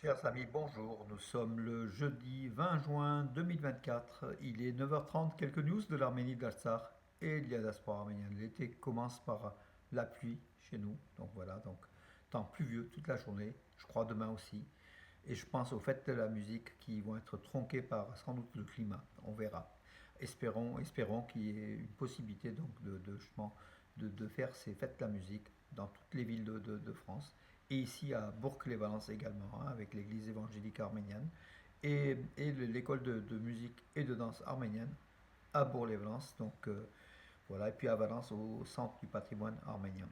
Chers amis, bonjour. Nous sommes le jeudi 20 juin 2024. Il est 9h30. Quelques news de l'Arménie d'Artsakh et de la diaspora arménienne. L'été commence par la pluie chez nous. Donc voilà, donc temps pluvieux toute la journée. Je crois demain aussi. Et je pense aux fêtes de la musique qui vont être tronquées par sans doute le climat. On verra. Espérons qu'il y ait une possibilité donc justement, de faire ces fêtes de la musique dans toutes les villes de France et ici à Bourg-les-Valences également, hein, avec l'église évangélique arménienne et l'école de musique et de danse arménienne à Bourg-les-Valences, donc voilà, et puis à Valence au centre du patrimoine arménien.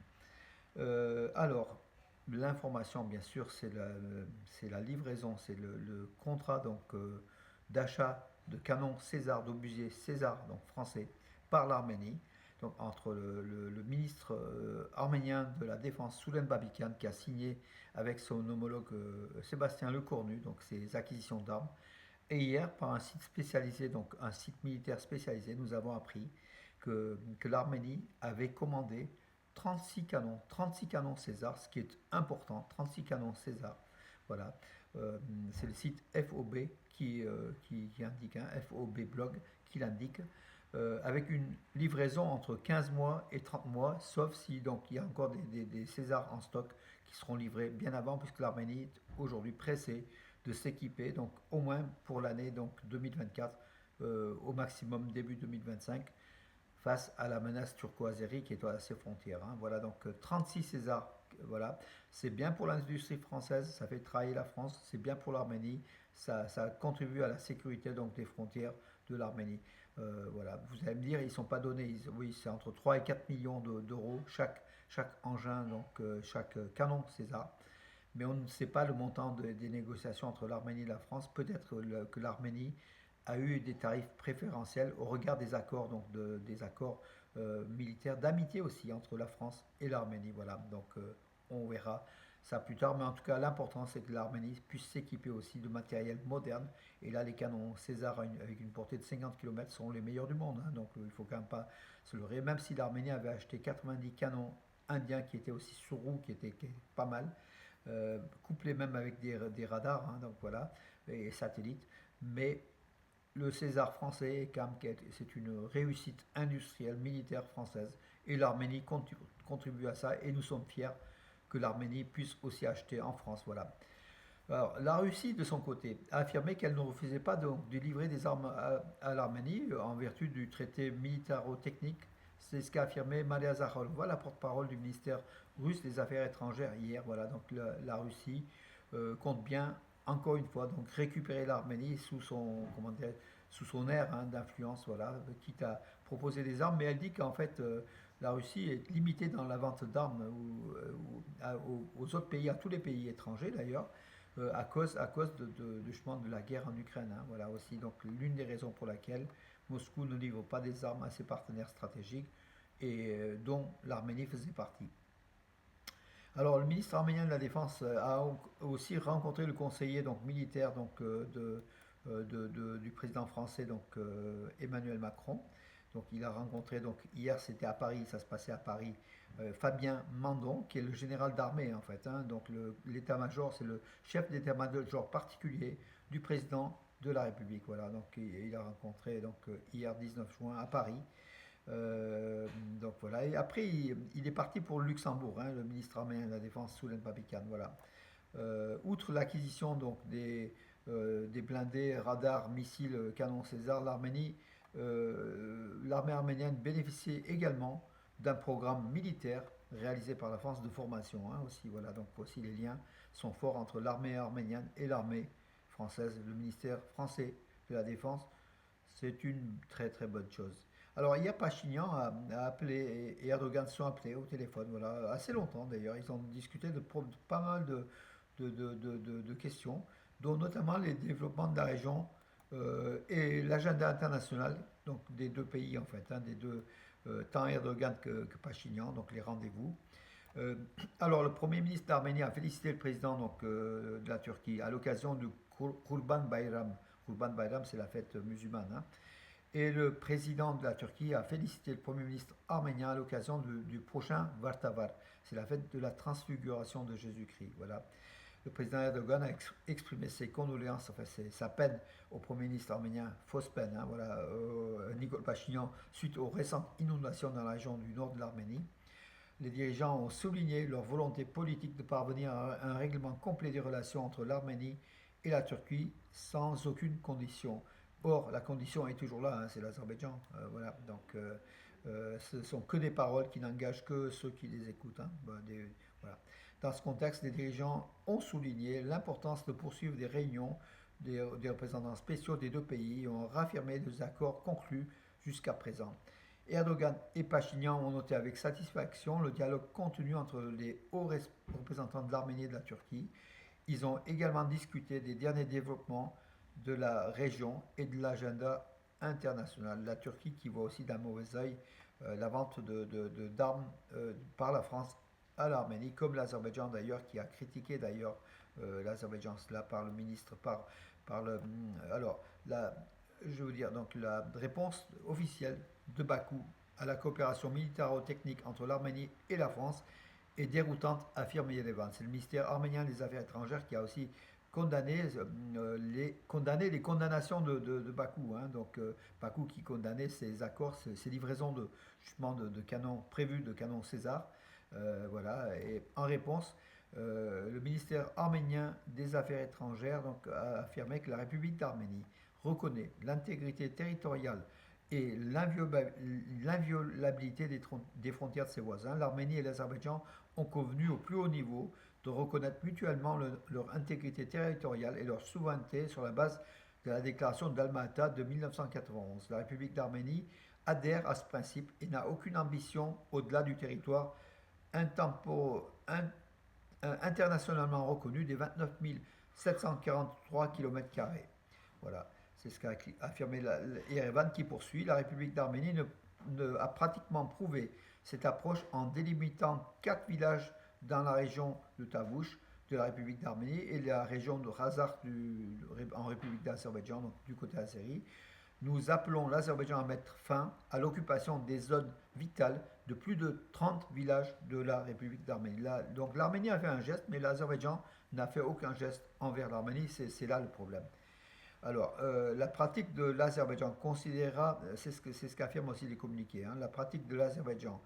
Alors, l'information, bien sûr, c'est la livraison, c'est le contrat donc d'achat de canons César, d'obusiers César, donc français, par l'Arménie, donc entre le ministre arménien de la Défense, Soulen Babikan, qui a signé avec son homologue Sébastien Lecornu, donc ses acquisitions d'armes. Et hier, par un site spécialisé, donc un site militaire spécialisé, nous avons appris que l'Arménie avait commandé 36 canons César, ce qui est important, 36 canons César. Voilà, c'est le site FOB qui indique, hein, FOB blog qui l'indique, avec une livraison entre 15 mois et 30 mois, sauf si donc il y a encore des Césars en stock qui seront livrés bien avant, puisque l'Arménie est aujourd'hui pressée de s'équiper, donc au moins pour l'année donc 2024, au maximum début 2025, face à la menace turco-azérie qui est à ses frontières, hein. Voilà, donc 36 Césars, voilà. C'est bien pour l'industrie française, ça fait travailler la France, c'est bien pour l'Arménie, ça contribue à la sécurité donc des frontières de l'Arménie. Voilà, vous allez me dire, ils ne sont pas donnés, oui, c'est entre 3 et 4 millions d'euros chaque engin, donc chaque canon César, mais on ne sait pas le montant des négociations entre l'Arménie et la France. Peut-être que l'Arménie a eu des tarifs préférentiels au regard des accords, donc des accords militaires d'amitié aussi entre la France et l'Arménie. Voilà, donc on verra ça plus tard, mais en tout cas l'important c'est que l'Arménie puisse s'équiper aussi de matériel moderne. Et là les canons César avec une portée de 50 km sont les meilleurs du monde, hein, donc il ne faut quand même pas se leurrer, même si l'Arménie avait acheté 90 canons indiens qui étaient aussi sur roue, qui étaient pas mal, couplés même avec des radars, hein, donc voilà, et satellites. Mais le César français, c'est une réussite industrielle, militaire française, et l'Arménie contribue à ça, et nous sommes fiers que l'Arménie puisse aussi acheter en France. Voilà. Alors, la Russie, de son côté, a affirmé qu'elle ne refusait pas de livrer des armes à l'Arménie en vertu du traité militaro-technique. C'est ce qu'a affirmé Maria Zakharova, la porte-parole du ministère russe des Affaires étrangères hier. Voilà, donc la Russie compte bien, encore une fois, donc récupérer l'Arménie sous son, comment dire, sous son aire, hein, d'influence, voilà, quitte à proposer des armes, mais elle dit qu'en fait la Russie est limitée dans la vente d'armes aux autres pays, à tous les pays étrangers d'ailleurs, à cause justement de la guerre en Ukraine, hein. Voilà aussi donc l'une des raisons pour laquelle Moscou ne livre pas des armes à ses partenaires stratégiques et dont l'Arménie faisait partie. Alors, le ministre arménien de la Défense a aussi rencontré le conseiller donc, militaire donc, du président français donc, Emmanuel Macron. Donc, il a rencontré, donc, hier c'était à Paris, ça se passait à Paris, Fabien Mandon, qui est le général d'armée en fait, hein. Donc, l'état-major, c'est le chef d'état-major particulier du président de la République. Voilà, donc il a rencontré donc, hier 19 juin à Paris. Donc voilà. Et après, il est parti pour le Luxembourg, hein, le ministre arménien de la Défense, Soulen Papikan. Voilà. Outre l'acquisition donc des blindés, radars, missiles, canons César, l'armée arménienne bénéficie également d'un programme militaire réalisé par la France de formation, hein, aussi. Voilà. Donc aussi les liens sont forts entre l'armée arménienne et l'armée française, le ministère français de la Défense. C'est une très très bonne chose. Alors, hier, Pachinian a appelé et Erdogan se sont appelés au téléphone, voilà, assez longtemps d'ailleurs. Ils ont discuté de pas mal de questions, dont notamment les développements de la région et l'agenda international, donc des deux pays en fait, hein, des deux, tant Erdogan que Pachinian, donc les rendez-vous. Euh, alors, le Premier ministre d'Arménie a félicité le président donc, de la Turquie à l'occasion du Kurban Bayram. Kurban Bayram, c'est la fête musulmane, hein. Et le président de la Turquie a félicité le Premier ministre arménien à l'occasion du prochain Vartavar. C'est la fête de la transfiguration de Jésus-Christ. Voilà. Le président Erdogan a exprimé ses condoléances, enfin sa peine au Premier ministre arménien, fausse peine, hein, voilà, Nikol Pachinian, suite aux récentes inondations dans la région du nord de l'Arménie. Les dirigeants ont souligné leur volonté politique de parvenir à un règlement complet des relations entre l'Arménie et la Turquie sans aucune condition. Or, la condition est toujours là, hein, c'est l'Azerbaïdjan. Voilà, donc ce sont que des paroles qui n'engagent que ceux qui les écoutent, hein. Voilà. Dans ce contexte, les dirigeants ont souligné l'importance de poursuivre des réunions des représentants spéciaux des deux pays et ont raffirmé les accords conclus jusqu'à présent. Erdogan et Pachinian ont noté avec satisfaction le dialogue contenu entre les hauts représentants de l'Arménie et de la Turquie. Ils ont également discuté des derniers développements de la région et de l'agenda international. La Turquie qui voit aussi d'un mauvais œil la vente d'armes par la France à l'Arménie, comme l'Azerbaïdjan d'ailleurs, qui a critiqué d'ailleurs l'Azerbaïdjan, cela par le ministre, par le... Alors, je veux dire, donc la réponse officielle de Bakou à la coopération militaro-technique entre l'Arménie et la France est déroutante, affirme Yerevan. C'est le ministère arménien des Affaires étrangères qui a aussi condamné les condamnations de Bakou. Hein. Donc Bakou qui condamnait ces accords, ces livraisons justement de canons prévus, de canons César. Voilà. Et en réponse, le ministère arménien des Affaires étrangères donc, a affirmé que la République d'Arménie reconnaît l'intégrité territoriale et l'inviolabilité des frontières de ses voisins. L'Arménie et l'Azerbaïdjan ont convenu au plus haut niveau de reconnaître mutuellement leur intégrité territoriale et leur souveraineté sur la base de la déclaration d'Alma-Ata de 1991. La République d'Arménie adhère à ce principe et n'a aucune ambition au-delà du territoire internationalement reconnu des 29 743 km². Voilà, c'est ce qu'a affirmé Yerevan qui poursuit. La République d'Arménie a pratiquement prouvé cette approche en délimitant 4 villages dans la région de Tavouche de la République d'Arménie et la région de Razakh en République d'Azerbaïdjan, donc du côté azéri. Nous appelons l'Azerbaïdjan à mettre fin à l'occupation des zones vitales de plus de 30 villages de la République d'Arménie. Donc l'Arménie a fait un geste, mais l'Azerbaïdjan n'a fait aucun geste envers l'Arménie, c'est là le problème. Alors, la pratique de l'Azerbaïdjan considérera, c'est ce qu'affirment aussi les communiqués, hein, la pratique de l'Azerbaïdjan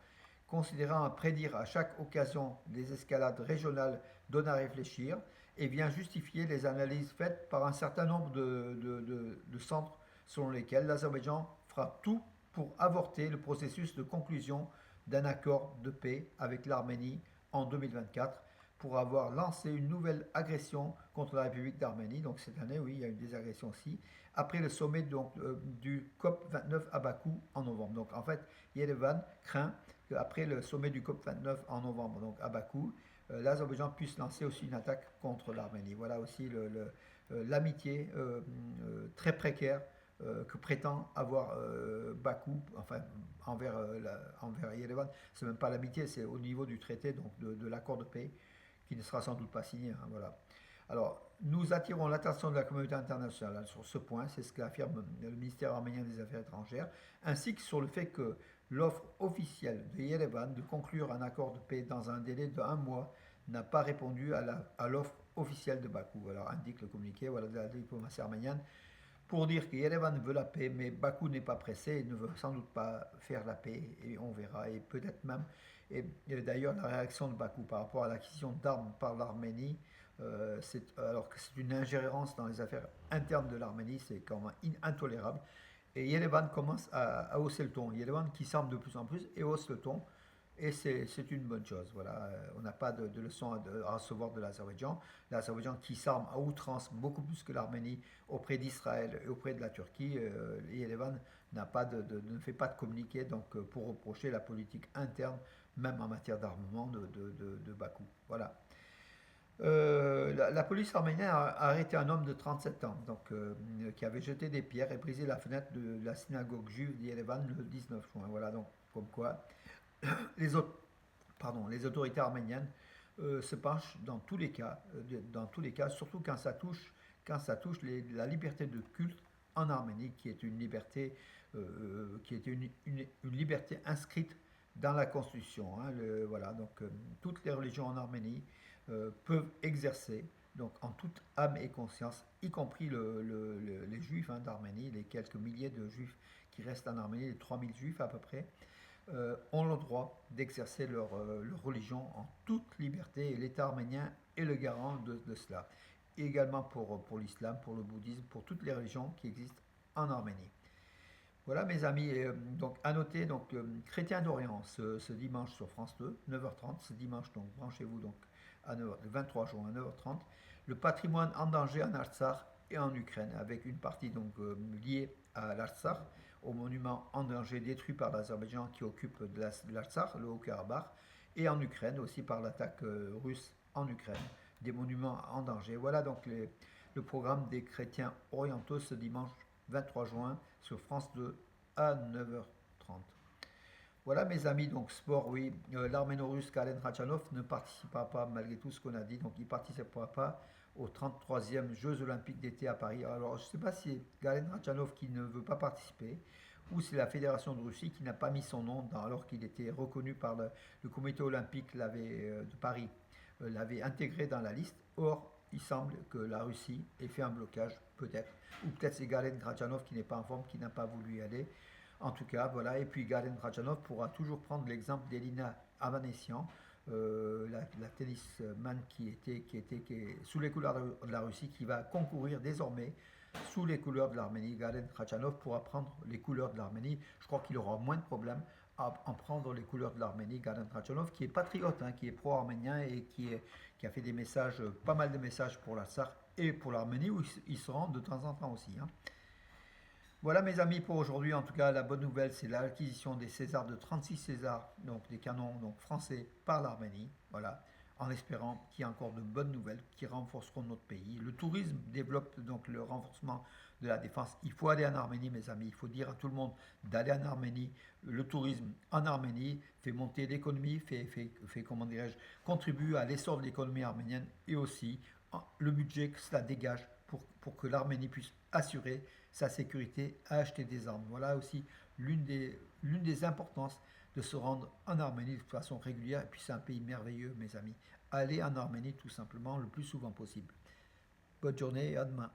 considérant à prédire à chaque occasion des escalades régionales donne à réfléchir et vient justifier les analyses faites par un certain nombre de centres selon lesquels l'Azerbaïdjan fera tout pour avorter le processus de conclusion d'un accord de paix avec l'Arménie en 2024 pour avoir lancé une nouvelle agression contre la République d'Arménie. Donc cette année, oui, il y a eu des agressions aussi, après le sommet du COP29 à Bakou en novembre. Donc en fait, Yerevan craint qu'après le sommet du COP29 en novembre, donc à Bakou, l'Azerbaïdjan puisse lancer aussi une attaque contre l'Arménie. Voilà aussi l'amitié très précaire que prétend avoir Bakou, enfin envers Yerevan. C'est même pas l'amitié, c'est au niveau du traité, donc de l'accord de paix, qui ne sera sans doute pas signé. Hein, voilà. Alors, nous attirons l'attention de la communauté internationale sur ce point, c'est ce qu'affirme le ministère arménien des Affaires étrangères, ainsi que sur le fait que l'offre officielle de Yerevan de conclure un accord de paix dans un délai de 1 mois n'a pas répondu à l'offre officielle de Bakou. Alors, indique le communiqué voilà, de la diplomatie arménienne, pour dire que Yerevan veut la paix, mais Bakou n'est pas pressé et ne veut sans doute pas faire la paix, et on verra, et peut-être même, et d'ailleurs la réaction de Bakou par rapport à l'acquisition d'armes par l'Arménie, alors que c'est une ingérence dans les affaires internes de l'Arménie, c'est quand même intolérable, et Yerevan commence à hausser le ton, Yerevan qui s'arme de plus en plus et hausse le ton, et c'est une bonne chose. Voilà. On n'a pas de leçon à recevoir de l'Azerbaïdjan. L'Azerbaïdjan qui s'arme à outrance beaucoup plus que l'Arménie auprès d'Israël et auprès de la Turquie. Yerevan ne fait pas de communiqué donc, pour reprocher la politique interne, même en matière d'armement, de Bakou. Voilà. La police arménienne a arrêté un homme de 37 ans donc, qui avait jeté des pierres et brisé la fenêtre de la synagogue juive d'Yerevan le 19 juin. Voilà, donc comme quoi les, les autorités arméniennes se penchent dans tous les cas, surtout quand ça touche la liberté de culte en Arménie, qui est une liberté, une liberté inscrite dans la Constitution. Hein, voilà, donc toutes les religions en Arménie peuvent exercer donc en toute âme et conscience, y compris les juifs d'Arménie, les quelques milliers de juifs qui restent en Arménie, les 3000 juifs à peu près, ont le droit d'exercer leur religion en toute liberté et l'État arménien est le garant de cela. Et également pour l'islam, pour le bouddhisme, pour toutes les religions qui existent en Arménie. Voilà mes amis, et, donc à noter donc Chrétien d'Orient ce dimanche sur France 2, 9h30, ce dimanche donc branchez-vous donc à 9h, le 23 juin à 9h30, le patrimoine en danger en Artsakh et en Ukraine avec une partie donc liée à l'Artsakh, au monument en danger détruit par l'Azerbaïdjan qui occupe de l'Artsakh, le Haut-Karabakh, et en Ukraine aussi par l'attaque russe en Ukraine, des monuments en danger. Voilà donc le programme des chrétiens orientaux ce dimanche 23 juin sur France 2 à 9h30. Voilà mes amis, donc sport, oui, l'arméno-russe Karen Khachanov ne participera pas malgré tout ce qu'on a dit, donc il ne participera pas aux 33e Jeux Olympiques d'été à Paris. Alors je ne sais pas si c'est Karen Khachanov qui ne veut pas participer ou c'est la Fédération de Russie qui n'a pas mis son nom alors qu'il était reconnu par le comité olympique de Paris, l'avait intégré dans la liste. Or, il semble que la Russie ait fait un blocage, peut-être. Ou peut-être c'est Galen Khachanov qui n'est pas en forme, qui n'a pas voulu y aller. En tout cas, voilà. Et puis Galen Khachanov pourra toujours prendre l'exemple d'Elina Avanesian, la tennisman qui est sous les couleurs de la Russie, qui va concourir désormais sous les couleurs de l'Arménie. Galen Khachanov pourra prendre les couleurs de l'Arménie. Je crois qu'il aura moins de problèmes à en prendre les couleurs de l'Arménie. Galen Khachanov, qui est patriote, qui est pro-arménien et qui a fait des messages, pas mal de messages pour la Sarthe et pour l'Arménie, où il se rend de temps en temps aussi. Voilà mes amis pour aujourd'hui. En tout cas, la bonne nouvelle, c'est l'acquisition des Césars, de 36 Césars, donc des canons donc français par l'Arménie. Voilà, en espérant qu'il y ait encore de bonnes nouvelles qui renforceront notre pays. Le tourisme développe donc le renforcement de la défense. Il faut aller en Arménie, mes amis. Il faut dire à tout le monde d'aller en Arménie. Le tourisme en Arménie fait monter l'économie, comment dirais-je, contribue à l'essor de l'économie arménienne et aussi le budget que cela dégage pour que l'Arménie puisse assurer sa sécurité à acheter des armes. Voilà aussi l'une des importances de se rendre en Arménie de façon régulière. Et puis c'est un pays merveilleux, mes amis. Allez en Arménie tout simplement le plus souvent possible. Bonne journée et à demain.